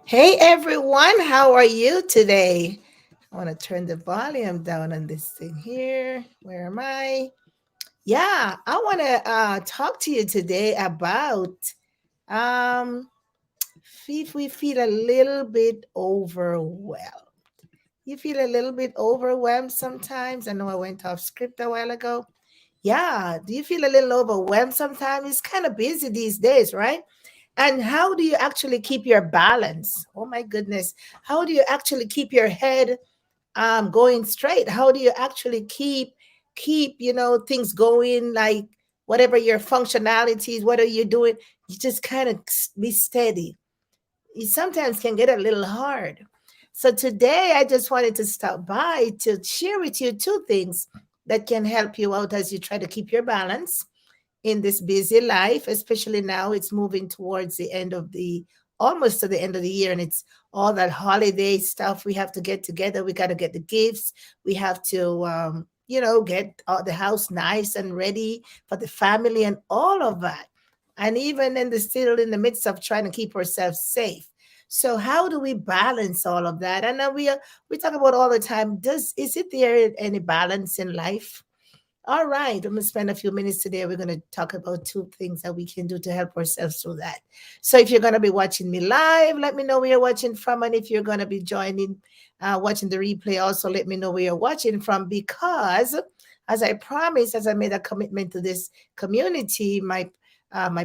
Hey everyone, how are you today? I want to turn the volume down on this thing here. Where am I? Yeah, I want to talk to you today about um, if we feel a little bit overwhelmed. You feel a little bit overwhelmed sometimes? I know I went off script a while ago. Yeah, do you feel a little overwhelmed sometimes? It's kind of busy these days, right? And how do you actually keep your balance? Oh my goodness. How do you actually keep your head going straight? How do you actually keep things going, like whatever your functionalities, what are you doing? You just kind of be steady. It sometimes can get a little hard. So today I just wanted to stop by to share with you two things that can help you out as you try to keep your balance in this busy life, especially now it's moving towards the end of the almost to the end of the year, and it's all that holiday stuff. We have to get together, we got to get the gifts, we have to get the house nice and ready for the family and all of that, and even in the still in the midst of trying to keep ourselves safe. So how do we balance all of that? And then we talk about all the time, does is it there any balance in life? All right, I'm going to spend a few minutes today. We're going to talk about two things that we can do to help ourselves through that. So, if you're going to be watching me live, let me know where you're watching from. And if you're going to be watching the replay, also let me know where you're watching from. Because, as I promised, as I made a commitment to this community, my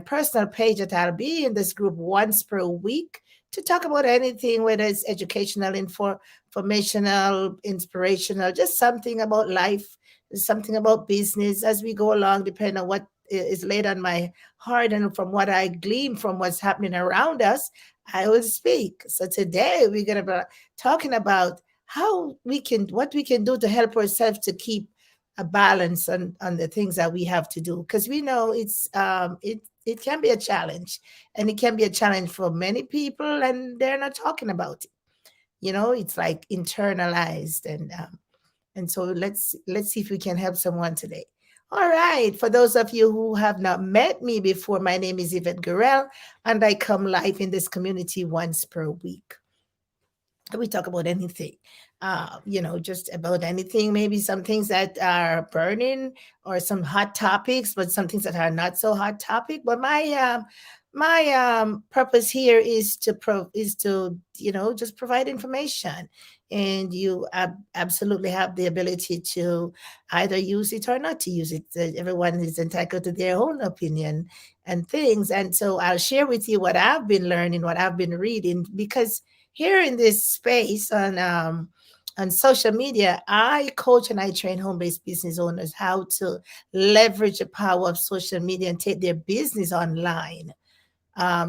personal page that I'll be in this group once per week to talk about anything, whether it's educational, informational, inspirational, just something about life, something about business as we go along, depending on what is laid on my heart and from what I glean from what's happening around us, I will speak. So today we're going to be talking about what we can do to help ourselves to keep a balance on the things that we have to do, because we know it can be a challenge, and it can be a challenge for many people, and they're not talking about it. It's like internalized, and so let's see if we can help someone today. All right. For those of you who have not met me before, my name is Yvette Gurel, and I come live in this community once per week. We talk about anything, just about anything, maybe some things that are burning or some hot topics, but some things that are not so hot topic. But my purpose here is to just provide information, and you absolutely have the ability to either use it or not to use it. Everyone is entitled to their own opinion and things, and so I'll share with you what I've been learning, what I've been reading, because here in this space on social media, I coach and I train home-based business owners how to leverage the power of social media and take their business online,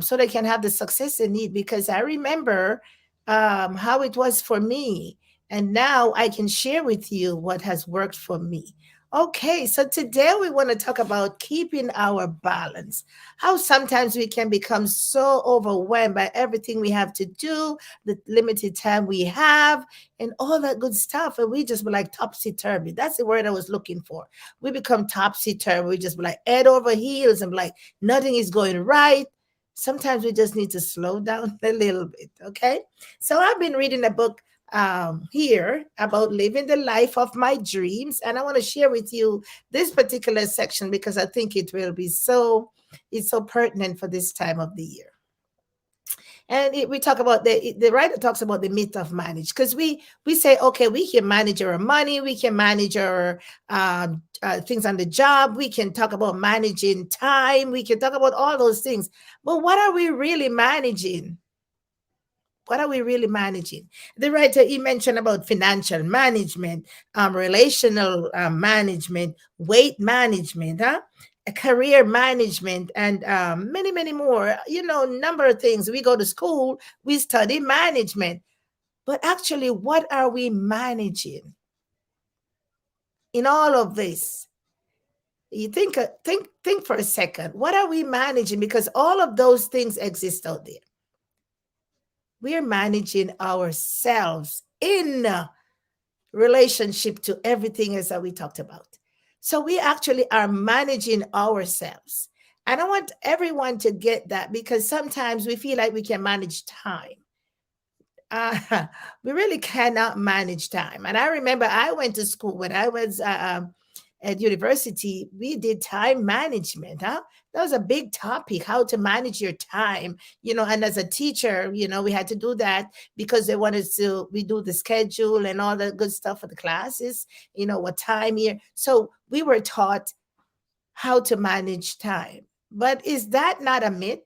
so they can have the success they need. Because I remember how it was for me, and now I can share with you what has worked for me. Okay, so today we want to talk about keeping our balance. How sometimes we can become so overwhelmed by everything we have to do, the limited time we have, and all that good stuff. And we just be like topsy turvy. That's the word I was looking for. We become topsy turvy. We just be like head over heels and be like nothing is going right. Sometimes we just need to slow down a little bit. Okay, so I've been reading a book here about living the life of my dreams, and I want to share with you this particular section because I think it's so pertinent for this time of the year. And we talk about the writer talks about the myth of manage, because we say, okay, we can manage our money, we can manage our things on the job, we can talk about managing time, we can talk about all those things, but what are we really managing? What are we really managing? The writer, he mentioned about financial management, relational management, weight management, career management, and many, many more. Number of things. We go to school, we study management, but actually, what are we managing in all of this? You think for a second. What are we managing? Because all of those things exist out there. We are managing ourselves in relationship to everything as that we talked about. So we actually are managing ourselves. And I want everyone to get that, because sometimes we feel like we can manage time. uh, we really cannot manage time. And I remember I went to school when I was at university. We did time management. Huh? That was a big topic, how to manage your time. And as a teacher, we had to do that because they wanted to. We do the schedule and all the good stuff for the classes. What time here. So we were taught how to manage time. But is that not a myth?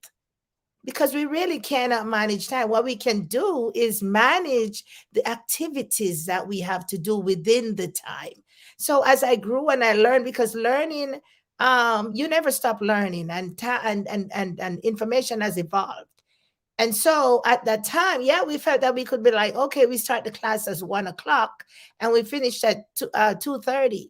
Because we really cannot manage time. What we can do is manage the activities that we have to do within the time. So as I grew and I learned, because learning, you never stop learning, and information has evolved. And so at that time, yeah, we felt that we could be like, okay, we start the class as 1 o'clock and we finish at 2:30.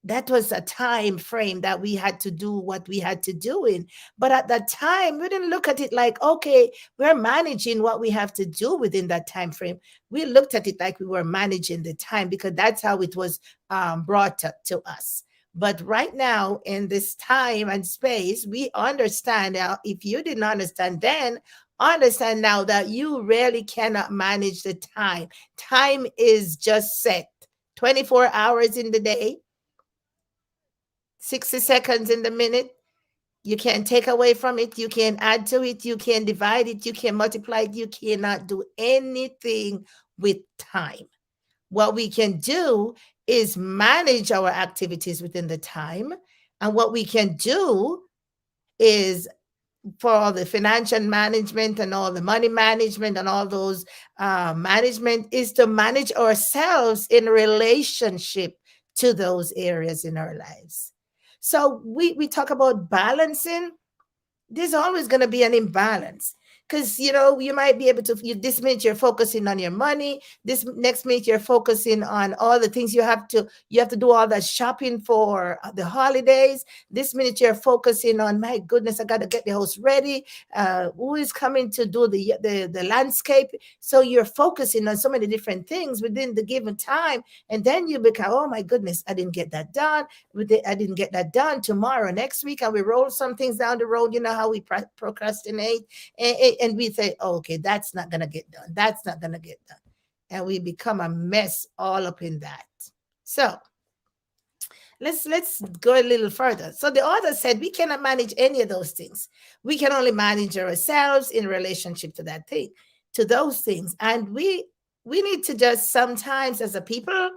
That was a time frame that we had to do what we had to do in. But at that time, we didn't look at it like, okay, we're managing what we have to do within that time frame. We looked at it like we were managing the time, because that's how it was brought to us. But right now, in this time and space, we understand now. If you didn't understand then, understand now that you really cannot manage the time. Time is just set 24 hours in the day, 60 seconds in the minute. You can't take away from it. You can't add to it. You can't divide it. You can't multiply it. You cannot do anything with time. What we can do is manage our activities within the time. And what we can do is, for all the financial management and all the money management and all those management, is to manage ourselves in relationship to those areas in our lives. So we talk about balancing. There's always going to be an imbalance, because you might be able to, this minute you're focusing on your money, this next minute you're focusing on all the things you have to do, all that shopping for the holidays. This minute you're focusing on, my goodness, I got to get the house ready, who is coming to do the landscape. So you're focusing on so many different things within the given time, and then you become, oh my goodness, I didn't get that done. I didn't get that done tomorrow, next week, and we roll some things down the road. You know how we procrastinate, and we say, oh, okay, that's not going to get done. That's not going to get done. And we become a mess all up in that. So let's go a little further. So the author said we cannot manage any of those things. We can only manage ourselves in relationship to that thing, to those things. And we need to just sometimes, as a people,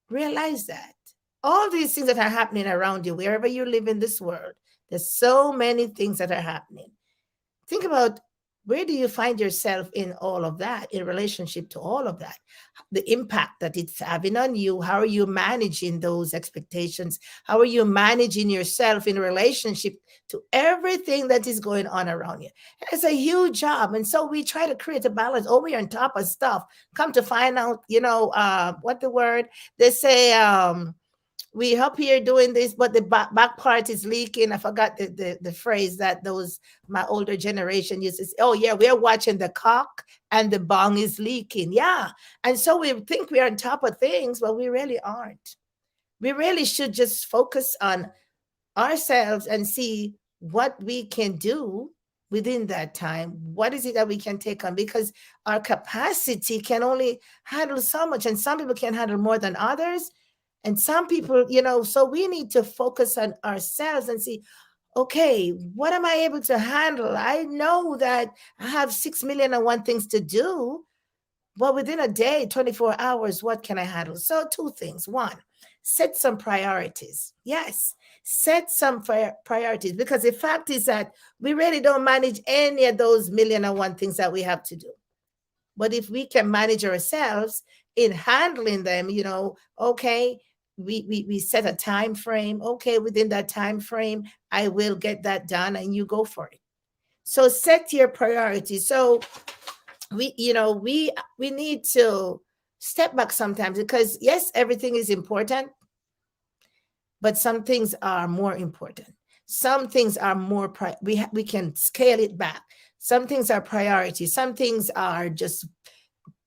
realize that all these things that are happening around you, wherever you live in this world, there's so many things that are happening. Think about, where do you find yourself in all of that, in relationship to all of that? The impact that it's having on you. How are you managing those expectations? How are you managing yourself in relationship to everything that is going on around you? It's a huge job. And so we try to create a balance. Oh, we're on top of stuff. Come to find out, what the word they say, we up here doing this, but the back part is leaking. I forgot the phrase that those my older generation used to say. Oh yeah, we're watching the cock and the bong is leaking. Yeah. And so we think we're on top of things, but we really aren't. We really should just focus on ourselves and see what we can do within that time. What is it that we can take on? Because our capacity can only handle so much, and some people can handle more than others. And some people, so we need to focus on ourselves and see, okay, what am I able to handle? I know that I have 6,000,001 things to do, but within a day, 24 hours, what can I handle? So, two things. One, set some priorities. Yes, set some priorities, because the fact is that we really don't manage any of those 1,000,001 things that we have to do. But if we can manage ourselves in handling them, okay, we set a time frame. Okay, within that time frame, I will get that done, and you go for it. So set your priorities. So we need to step back sometimes, because yes, everything is important, but some things are more important. Some things are more we can scale it back. Some things are priority. Some things are just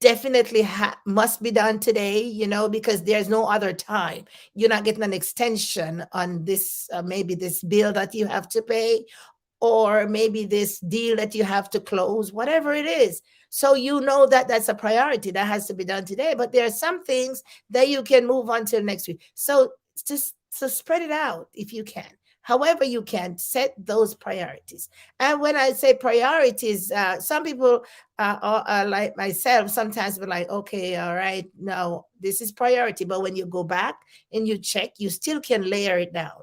definitely must be done today, because there's no other time. You're not getting an extension on this, maybe this bill that you have to pay. or maybe this deal that you have to close, whatever it is. So you know that that's a priority that has to be done today. But there are some things that you can move on till next week. So just so spread it out if you can. However, you can set those priorities. And when I say priorities, some people like myself sometimes be like, okay, all right, no, this is priority. But when you go back and you check, you still can layer it down.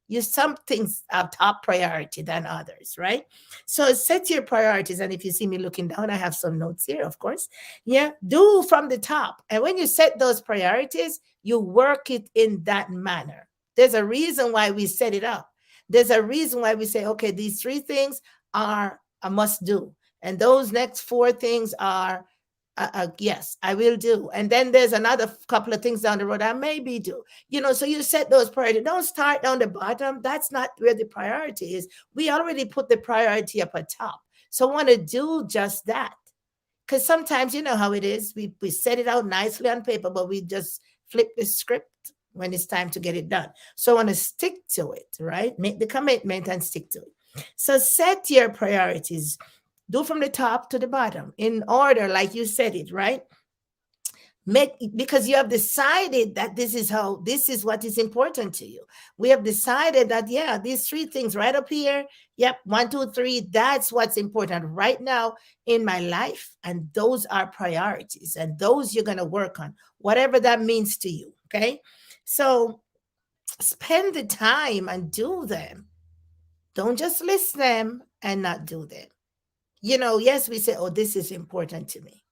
You some things have top priority than others, right? So set your priorities. And if you see me looking down, I have some notes here, of course. Yeah, do from the top. And when you set those priorities, you work it in that manner. There's a reason why we set it up. There's a reason why we say, okay, these three things are a must do. And those next four things are yes, I will do. And then there's another couple of things down the road I maybe do. So you set those priorities. Don't start down the bottom. That's not where the priority is. We already put the priority up at top. So I want to do just that. Because sometimes you know how it is. We set it out nicely on paper, but we just flip the script when it's time to get it done. So I want to stick to it, right? Make the commitment and stick to it. So set your priorities. Do from the top to the bottom in order, like you said it, right? Make, because you have decided that this is what is important to you. We have decided that, yeah, these three things right up here, yep, 1, 2, 3, that's what's important right now in my life. And those are priorities, and those you're going to work on, whatever that means to you. Okay. So spend the time and do them. Don't just list them and not do them. Yes, we say, oh, this is important to me,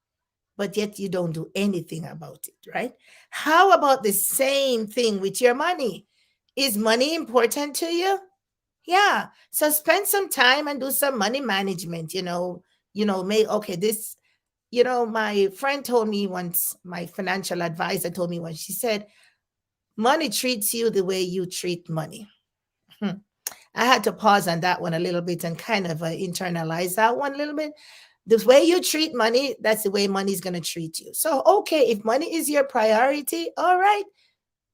but yet you don't do anything about it, right? How about the same thing with your money? Is money important to you? Yeah. So spend some time and do some money management, okay, this, my friend told me once, my financial advisor told me once, she said, money treats you the way you treat money. I had to pause on that one a little bit and kind of internalize that one a little bit. The way you treat money, that's the way money is going to treat you. So, okay, if money is your priority, all right,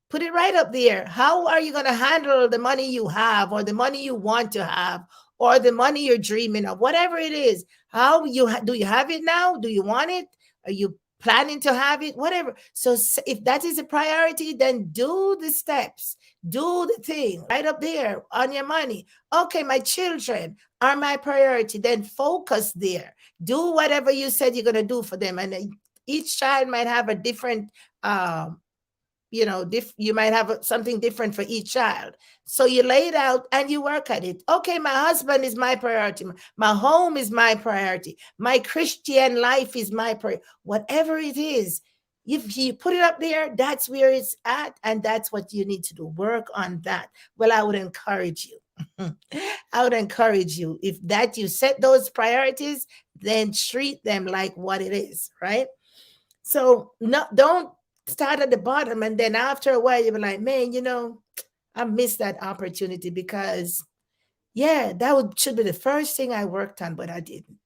put it right up there. How are you going to handle the money you have, or the money you want to have, or the money you're dreaming of, whatever it is? Do you have it now? Do you want it? Are you planning to have it? Whatever. So if that is a priority, then do the steps, do the thing right up there on your money. Okay, my children are my priority. Then focus there. Do whatever you said you're going to do for them. And each child might have a different you might have something different for each child. So you lay it out and you work at it. Okay, my husband is my priority. My home is my priority. My Christian life is my priority. Whatever it is, if you put it up there, that's where it's at. And that's what you need to do. Work on that. Well, I would encourage you. I would encourage you. If that you set those priorities, then treat them like what it is, right? So don't start at the bottom, and then after a while you'll be like, man, I missed that opportunity because, yeah, should be the first thing I worked on, but I didn't.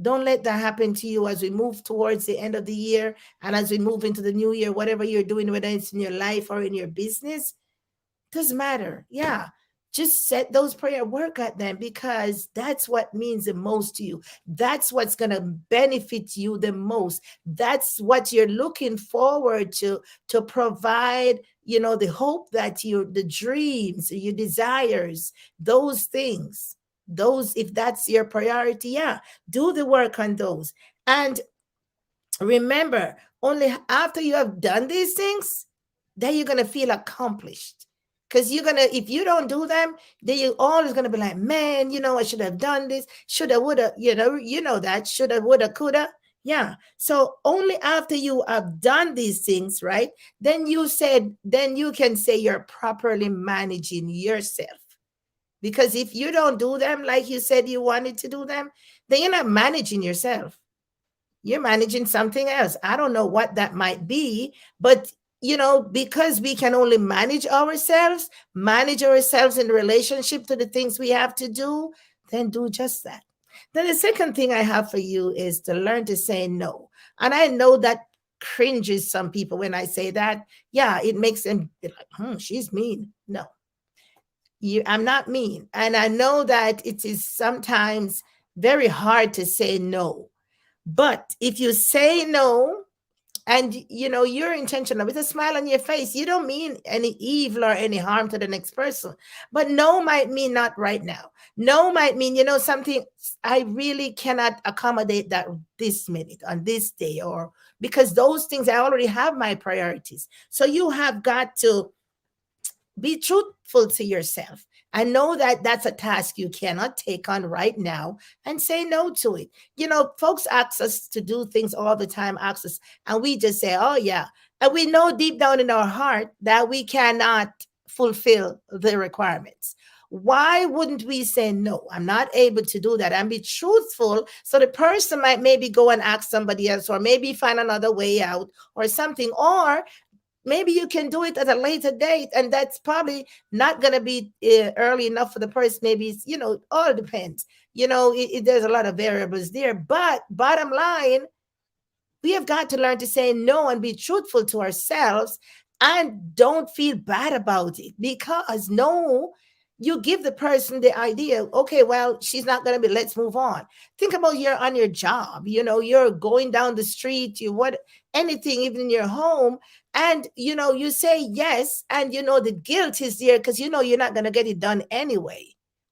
Don't let that happen to you as we move towards the end of the year and as we move into the new year. Whatever you're doing, whether it's in your life or in your business, doesn't matter. Yeah. Just set those prayer, work at them, because that's what means the most to you. That's what's going to benefit you the most. That's what you're looking forward to provide, the hope that the dreams, your desires, those things, if that's your priority, yeah, do the work on those. And remember, only after you have done these things, then you're going to feel accomplished. Because if you don't do them, then you're always going to be like, man, I should have done this, shoulda, woulda, that, shoulda, woulda, coulda. Yeah. So only after you have done these things, right? Then you can say you're properly managing yourself. Because if you don't do them like you said you wanted to do them, then you're not managing yourself. You're managing something else. I don't know what that might be, but because we can only manage ourselves in relationship to the things we have to do, then do just that. Then the second thing I have for you is to learn to say no. And I know that cringes some people when I say that. Yeah, it makes them be like, she's mean. No. I'm not mean. And I know that it is sometimes very hard to say no. But if you say no, and you're intentional with a smile on your face, you don't mean any evil or any harm to the next person. But no might mean not right now. No might mean, something, I really cannot accommodate that this minute on this day, or because those things, I already have my priorities. So you have got to be truthful to yourself. I know that that's a task you cannot take on right now, and say no to it. Folks ask us to do things all the time, ask us, and we just say, oh, yeah. And we know deep down in our heart that we cannot fulfill the requirements. Why wouldn't we say no? I'm not able to do that, and be truthful, so the person might maybe go and ask somebody else, or maybe find another way out or something. Or maybe you can do it at a later date, and that's probably not going to be early enough for the person. Maybe it's, all depends. There's a lot of variables there, but bottom line, we have got to learn to say no and be truthful to ourselves, and don't feel bad about it, because no, you give the person the idea, okay, well, she's not going to be, let's move on. Think about, you're on your job, you're going down the street, you what, anything, even in your home, and you say yes, and the guilt is there, because you're not going to get it done anyway,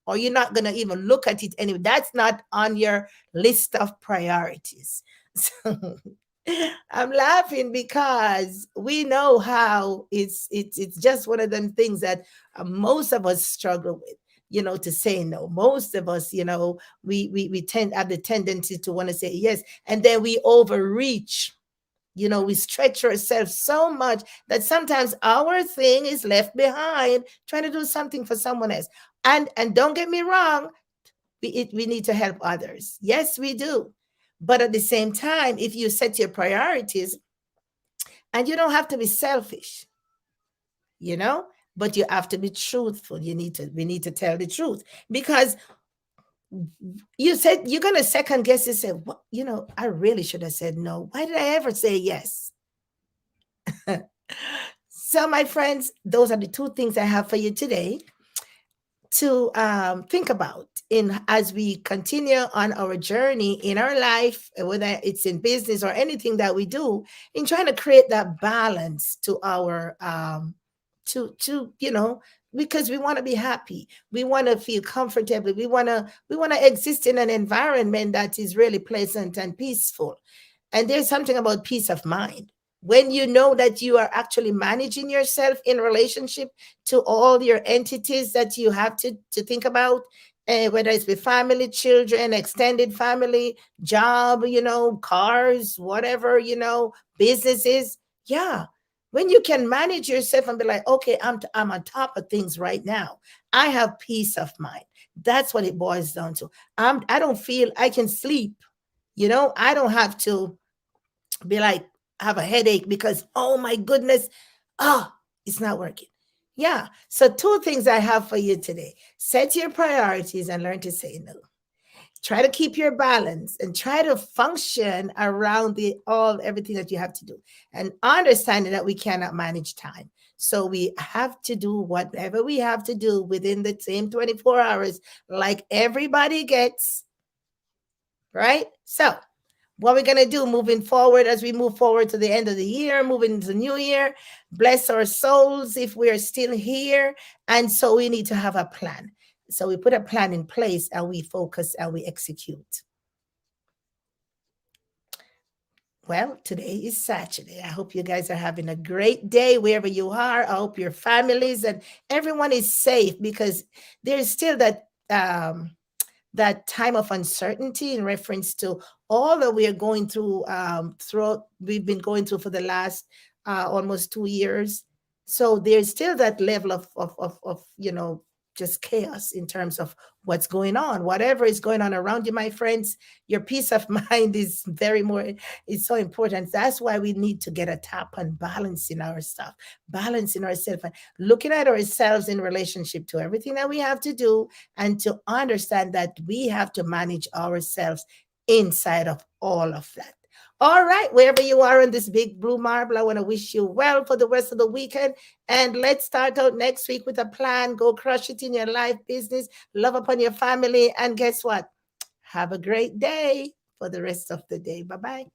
or you're not going to even look at it anyway. That's not on your list of priorities. So I'm laughing because we know how it's just one of them things that most of us struggle with, to say no. Most of us, we tend have the tendency to want to say yes, and then we overreach. We stretch ourselves so much that sometimes our thing is left behind, trying to do something for someone else. And don't get me wrong, we need to help others. Yes, we do. But at the same time, if you set your priorities, and you don't have to be selfish, you know, but you have to be truthful. We need to tell the truth, because you said you're going to second guess and say, well, I really should have said no. Why did I ever say yes? So, my friends, those are the two things I have for you today to think about in as we continue on our journey in our life, whether it's in business or anything that we do, in trying to create that balance to our to because we want to be happy, we want to feel comfortable, we want to exist in an environment that is really pleasant and peaceful. And there's something about peace of mind when you know that you are actually managing yourself in relationship to all your entities that you have to think about, whether it's with family, children, extended family, job, cars, whatever, businesses. Yeah. When you can manage yourself and be like, okay, I'm on top of things right now. I have peace of mind. That's what it boils down to. I don't feel I can sleep. I don't have to be like, have a headache because, oh my goodness, oh, it's not working. Yeah. So, two things I have for you today: set your priorities and learn to say no. Try to keep your balance and try to function around the all everything that you have to do, and understanding that we cannot manage time. So we have to do whatever we have to do within the same 24 hours, like everybody gets, right? So what we're going to do moving forward, as we move forward to the end of the year, moving into the new year, bless our souls if we're still here. And so we need to have a plan. So we put a plan in place, and we focus and we execute. Well, today is Saturday. I hope you guys are having a great day wherever you are. I hope your families and everyone is safe, because there's still that time of uncertainty in reference to all that we are going through, throughout we've been going through for the last almost 2 years. So there's still that level of just chaos in terms of what's going on. Whatever is going on around you, my friends, your peace of mind is very more, it's so important. That's why we need to get a tap on balancing our stuff, balancing ourselves, and looking at ourselves in relationship to everything that we have to do, and to understand that we have to manage ourselves inside of all of that. All right, wherever you are on this big blue marble, I want to wish you well for the rest of the weekend. And let's start out next week with a plan. Go crush it in your life, business, love upon your family. And guess what? Have a great day for the rest of the day. Bye bye.